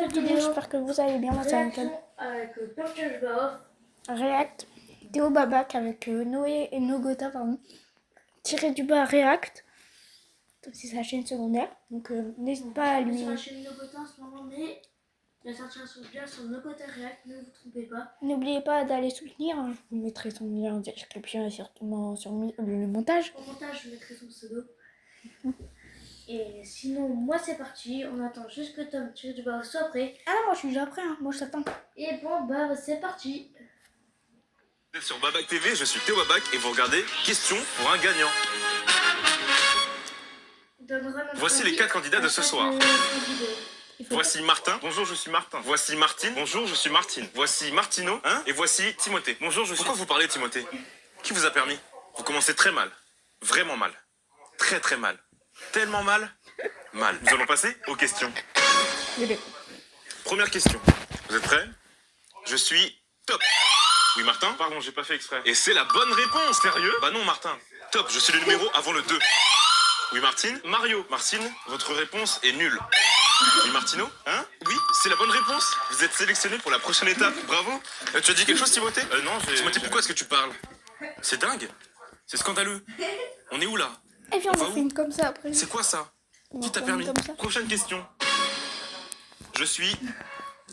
nouvelle vidéo. J'espère que vous allez bien. Moi, ça Réaction avec Purchase Baof. React, Théo Babac avec Noé et Nogota, pardon. Tiré du bas React. C'est sa chaîne secondaire. Donc n'hésite pas à lui. Sur la chaîne Nogota en ce moment, mais il va sortir bien sur Nogota React, ne vous trompez pas. N'oubliez pas d'aller soutenir. Je vous mettrai son lien en description et certainement sur le montage. Au montage, je mettrai son pseudo. Et sinon, moi c'est parti. On attend juste que Tom tiré du bas soit prêt. Ah non, moi je suis déjà prêt. Hein. Moi je t'attends. Et bon, bah c'est parti. Sur Babac TV, je suis Théo Babac et vous regardez Question pour un gagnant. Voici les 4 candidats de ce soir. Voici Martin. Bonjour, je suis Martin. Voici Martine. Bonjour, je suis Martine. Voici Martino. Et voici Timothée. Bonjour, je suis... Pourquoi vous parlez, Timothée? Qui vous a permis? Vous commencez très mal. Vraiment mal. Très très mal. Tellement mal. Mal. Nous allons passer aux questions. Première question. Vous êtes prêts? Je suis top. Oui, Martin? Pardon, j'ai pas fait exprès. Et c'est la bonne réponse. Sérieux? Bah non, Martin. Top, je suis le numéro avant le 2. Oui, Martine? Mario. Martine, votre réponse est nulle. Oui, Martino? Hein? Oui, c'est la bonne réponse. Vous êtes sélectionné pour la prochaine étape. Bravo. Tu as dit quelque chose, Timothée? Non, j'ai... Timothée, pourquoi est-ce que tu parles? C'est dingue. C'est scandaleux. On est où, là? Et puis on en fait une comme ça après. C'est quoi ça? Qui t'a permis? Prochaine question. Je suis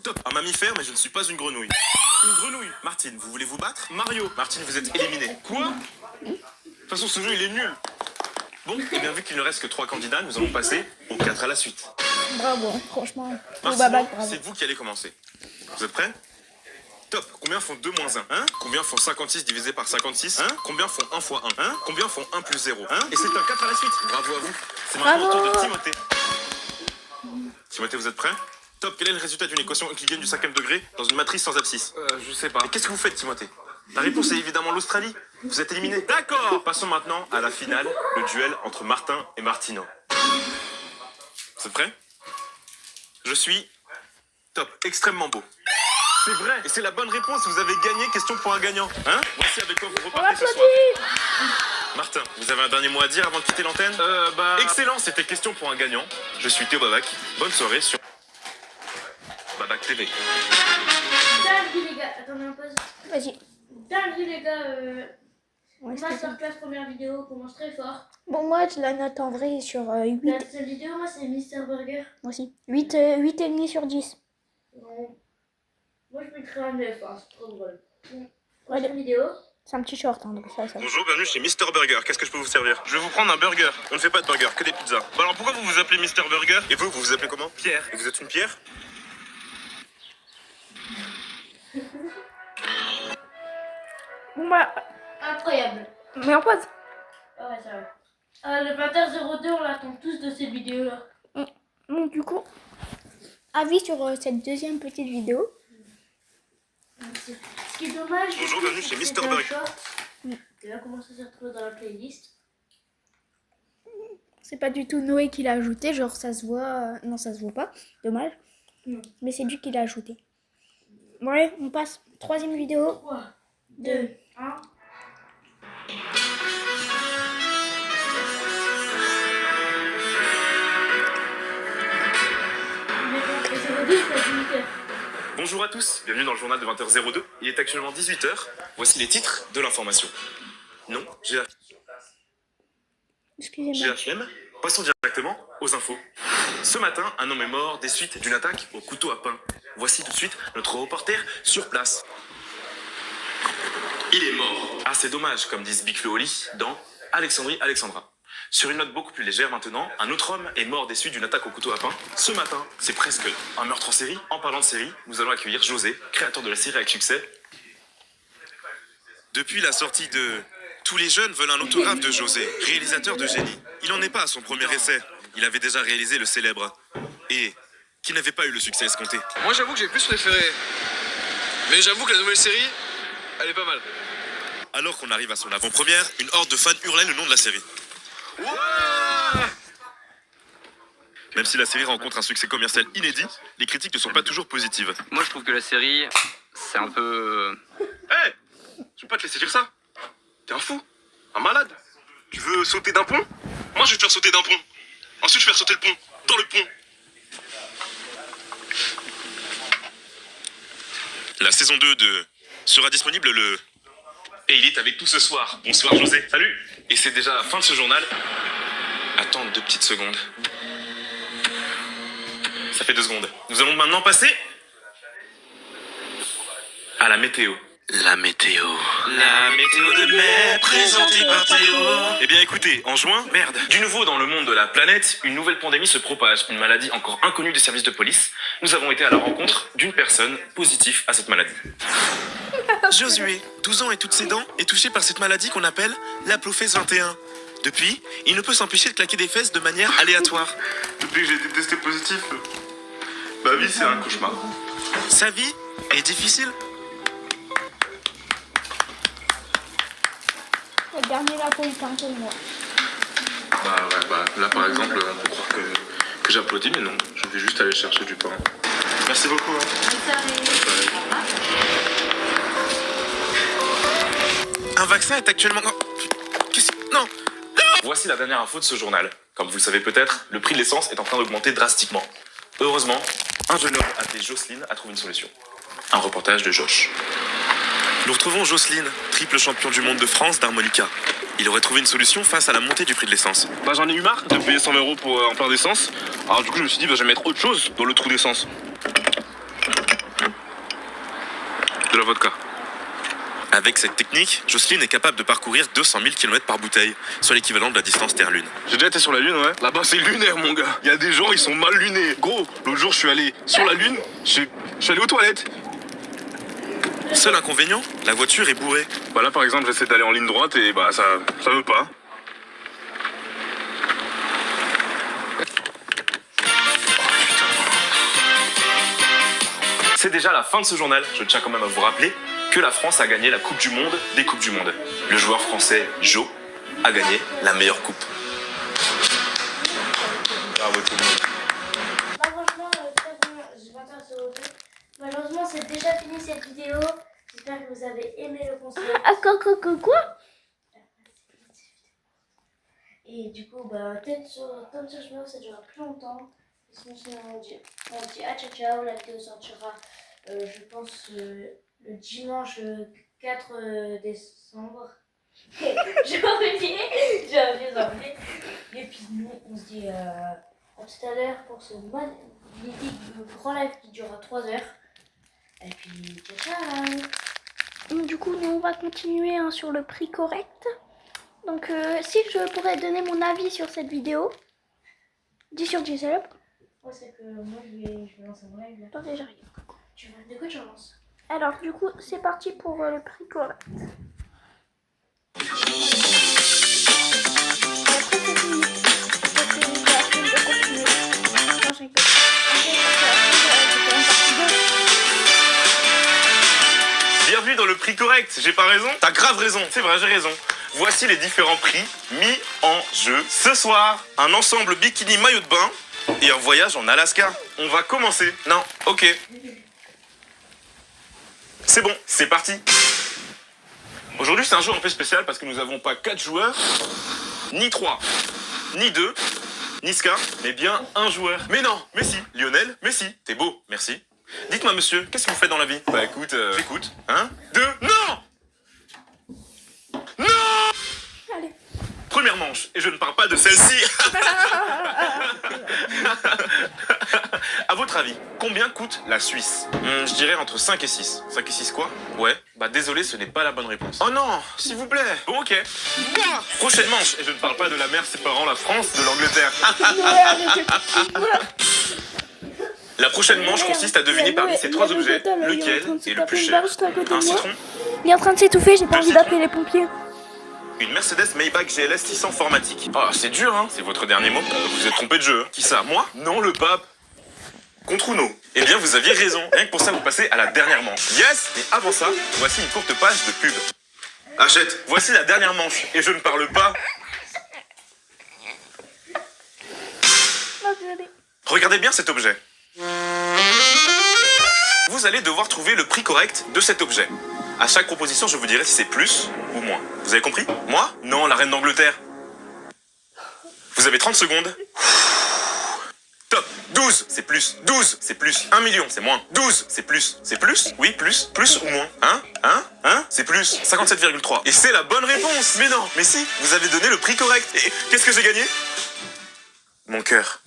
top. Un mammifère, mais je ne suis pas une grenouille. Une grenouille. Martine, vous voulez vous battre? Mario. Martine, vous êtes éliminé. Quoi? De toute façon, ce jeu, il est nul. Bon, et bien vu qu'il ne reste que 3 candidats, nous allons passer aux 4 à la suite. Bravo, franchement. Martino, c'est vous qui allez commencer. Vous êtes prêts? Top. Combien font 2 moins 1? Combien font 56 divisé par 56? Combien font 1 fois 1? Combien font 1 plus 0? Et c'est un 4 à la suite. Bravo à vous. C'est maintenant au tour de Timothée. Timothée, vous êtes prêts? Top. Quel est le résultat d'une équation euclidienne du 5e degré dans une matrice sans abscisse? Je sais pas. Et qu'est-ce que vous faites, Timothée? La réponse est évidemment l'Australie. Vous êtes éliminé. D'accord. Passons maintenant à la finale, le duel entre Martin et Martino. Vous êtes prêts? Je suis top. Extrêmement beau. C'est vrai. Et c'est la bonne réponse. Vous avez gagné. Question pour un gagnant. Voici avec quoi vous repartez ce soir. Martin, vous avez un dernier mot à dire avant de quitter l'antenne? Excellent. C'était question pour un gagnant. Je suis Théo Babac. Bonne soirée sur Babac TV. Dingue les gars. Attendez un peu. Vas-y. Dingue les gars. Masterclass première vidéo commence très fort. Bon, moi je la note en vrai sur 8. La deuxième vidéo, moi c'est Mister Burger. Moi aussi. 8,5 sur 10. Non. Moi je mettrais un 9, hein, c'est trop drôle. Ouais, vidéo. c'est un petit short, hein, donc ça. Bonjour, bienvenue chez Mister Burger. Qu'est-ce que je peux vous servir? Je vais vous prendre un burger. On ne fait pas de burger, que des pizzas. Bah alors pourquoi vous vous appelez Mister Burger? Et vous vous appelez comment? Pierre. Et vous êtes une pierre? Bon bah. Incroyable. Mais en pause. Ah ouais, ça va. Le 20h02, on l'attend tous de cette vidéo-là. Donc du coup, avis sur cette deuxième petite vidéo. Ce qui est dommage. Bonjour, bienvenue chez Mister Burger. Il va commencer à se retrouver dans la playlist. C'est pas du tout Noé qui l'a ajouté, genre ça se voit. Non, ça se voit pas, dommage. Non. Mais c'est lui qui l'a ajouté. Bon, allez, on passe. Troisième vidéo. 3, 2, 1. Bonjour à tous, bienvenue dans le journal de 20h02. Il est actuellement 18h. Voici les titres de l'information. Non, j'ai la Excusez-moi. flemme. Passons directement aux infos. Ce matin, un homme est mort des suites d'une attaque au couteau à pain. Voici tout de suite notre reporter sur place. Il est mort. Ah, c'est dommage, comme disent Big Flo Oli dans Alexandrie Alexandra. Sur une note beaucoup plus légère maintenant, un autre homme est mort des suites d'une attaque au couteau à pain. Ce matin, c'est presque un meurtre en série. En parlant de série, nous allons accueillir José, créateur de la série avec succès. Depuis la sortie de Tous les jeunes veulent un autographe de José, réalisateur de génie. Il n'en est pas à son premier essai. Il avait déjà réalisé le célèbre et qui n'avait pas eu le succès escompté. Moi j'avoue que j'ai plus préféré. Mais j'avoue que la nouvelle série, elle est pas mal. Alors qu'on arrive à son avant-première, une horde de fans hurlait le nom de la série. Ouais. Même si la série rencontre un succès commercial inédit, les critiques ne sont pas toujours positives. Moi je trouve que la série, c'est un peu... Hé, je peux pas te laisser dire ça. T'es un fou, un malade. Tu veux sauter d'un pont? Moi je vais te faire sauter d'un pont. Ensuite je vais faire sauter le pont, dans le pont. La saison 2 de sera disponible le... Et il est avec nous ce soir. Bonsoir José. Salut. Et c'est déjà la fin de ce journal. Attends 2 petites secondes. Ça fait 2 secondes. Nous allons maintenant passer à la météo. La météo. La météo de mai, présentée par Théo. Eh bien écoutez, en juin, merde. Du nouveau dans le monde de la planète, une nouvelle pandémie se propage, une maladie encore inconnue des services de police. Nous avons été à la rencontre d'une personne positive à cette maladie. Josué, 12 ans et toutes ses dents, est touché par cette maladie qu'on appelle l'Aplofès 21. Depuis, il ne peut s'empêcher de claquer des fesses de manière aléatoire. Depuis que j'ai été testé positif, ma vie c'est un cauchemar. Sa vie est difficile. Le dernier napolitain pour moi. Là par exemple, on peut croire que j'applaudis, mais non, je vais juste aller chercher du pain. Merci beaucoup. Un vaccin est actuellement... Non. Voici la dernière info de ce journal. Comme vous le savez peut-être, le prix de l'essence est en train d'augmenter drastiquement. Heureusement, un jeune homme appelé Jocelyne a trouvé une solution. Un reportage de Josh. Nous retrouvons Jocelyne, triple champion du monde de France d'harmonica. Il aurait trouvé une solution face à la montée du prix de l'essence. J'en ai eu marre de payer 100 € pour un plein d'essence. Alors du coup je me suis dit je vais mettre autre chose dans le trou d'essence. De la vodka. Avec cette technique, Jocelyne est capable de parcourir 200 000 km par bouteille, soit l'équivalent de la distance Terre-Lune. J'ai déjà été sur la Lune, ouais. Là-bas c'est lunaire mon gars. Il y a des gens, ils sont mal lunés. Gros, l'autre jour je suis allé sur la Lune, je suis allé aux toilettes. Seul inconvénient, la voiture est bourrée. Là par exemple j'essaie d'aller en ligne droite et ça veut pas. C'est déjà la fin de ce journal. Je tiens quand même à vous rappeler que la France a gagné la Coupe du Monde des Coupes du Monde. Le joueur français Joe a gagné la meilleure coupe. Bravo tout le monde. Franchement, je m'intéresse au jeu. Malheureusement, c'est déjà fini cette vidéo. J'espère que vous avez aimé le concept. Ah, quoi? Et du coup, peut-être comme sur chemin, ça durera plus longtemps. Sinon, on dit ah ciao ciao. La vidéo sortira, je pense, le dimanche 4 décembre. J'ai oublié. Et puis nous, on se dit à tout à l'heure pour ce magnifique grand live qui durera 3 heures. Et puis ciao. Du coup, nous on va continuer sur le prix correct. Donc si je pourrais donner mon avis sur cette vidéo, 10 sur 10 alors. Ouais, c'est que moi je vais lancer un live là. Attendez, j'arrive. De quoi tu lances? Alors du coup, c'est parti pour le prix correct. Bienvenue dans le prix correct, j'ai pas raison? T'as grave raison, c'est vrai, j'ai raison. Voici les différents prix mis en jeu ce soir. Un ensemble bikini maillot de bain et un voyage en Alaska. On va commencer. Non, ok. C'est bon, c'est parti. Aujourd'hui c'est un jour un peu spécial parce que nous n'avons pas 4 joueurs, ni 3, ni 2, ni Ska, mais bien un joueur. Mais non, mais si, Lionel, mais si, t'es beau, merci. Dites-moi monsieur, qu'est-ce que vous faites dans la vie? Écoute, j'écoute. 1, 2, non! Non! Allez. Première manche, et je ne parle pas de celle-ci. À votre avis, combien coûte la Suisse? Je dirais entre 5 et 6. 5 et 6 quoi? Ouais, désolé, ce n'est pas la bonne réponse. Oh non, s'il vous plaît. Bon, ok. Prochaine manche, et je ne parle pas de la mer séparant la France de l'Angleterre. La prochaine manche consiste à deviner parmi ces 3 objets lequel est le plus cher. Un citron, Il est en train de s'étouffer, j'ai pas envie d'appeler les pompiers. une Mercedes Maybach GLS 600 Formatique. Oh, c'est dur, hein. C'est votre dernier mot. Vous êtes trompé de jeu. Qui ça? Moi? Non, le pape. Contre Uno. Eh bien, vous aviez raison. Rien que pour ça, vous passez à la dernière manche. Yes! Et avant ça, voici une courte page de pub. Achète. Voici la dernière manche. Et je ne parle pas. Regardez bien cet objet. Vous allez devoir trouver le prix correct de cet objet. À chaque proposition, je vous dirai si c'est plus ou moins. Vous avez compris? Moi? Non, la reine d'Angleterre. Vous avez 30 secondes. Top. 12, c'est plus. 12, c'est plus. 1 million, c'est moins. 12, c'est plus. C'est plus? Oui, plus. Plus ou moins? Hein? C'est plus. 57,3. Et c'est la bonne réponse. Mais non, mais si, vous avez donné le prix correct. Et qu'est-ce que j'ai gagné? Mon cœur.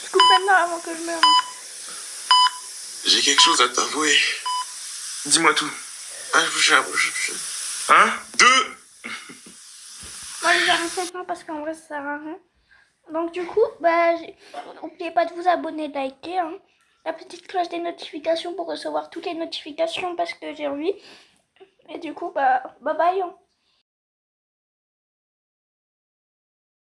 Je coupe maintenant avant que je meure. J'ai quelque chose à t'avouer. Dis-moi tout. 1, 2. Moi, j'arrête maintenant parce qu'en vrai, ça sert à rien. Donc, du coup, bah, n'oubliez pas de vous abonner, de liker, hein. La petite cloche des notifications pour recevoir toutes les notifications parce que j'ai envie. Et du coup, bah, bye bye, hein.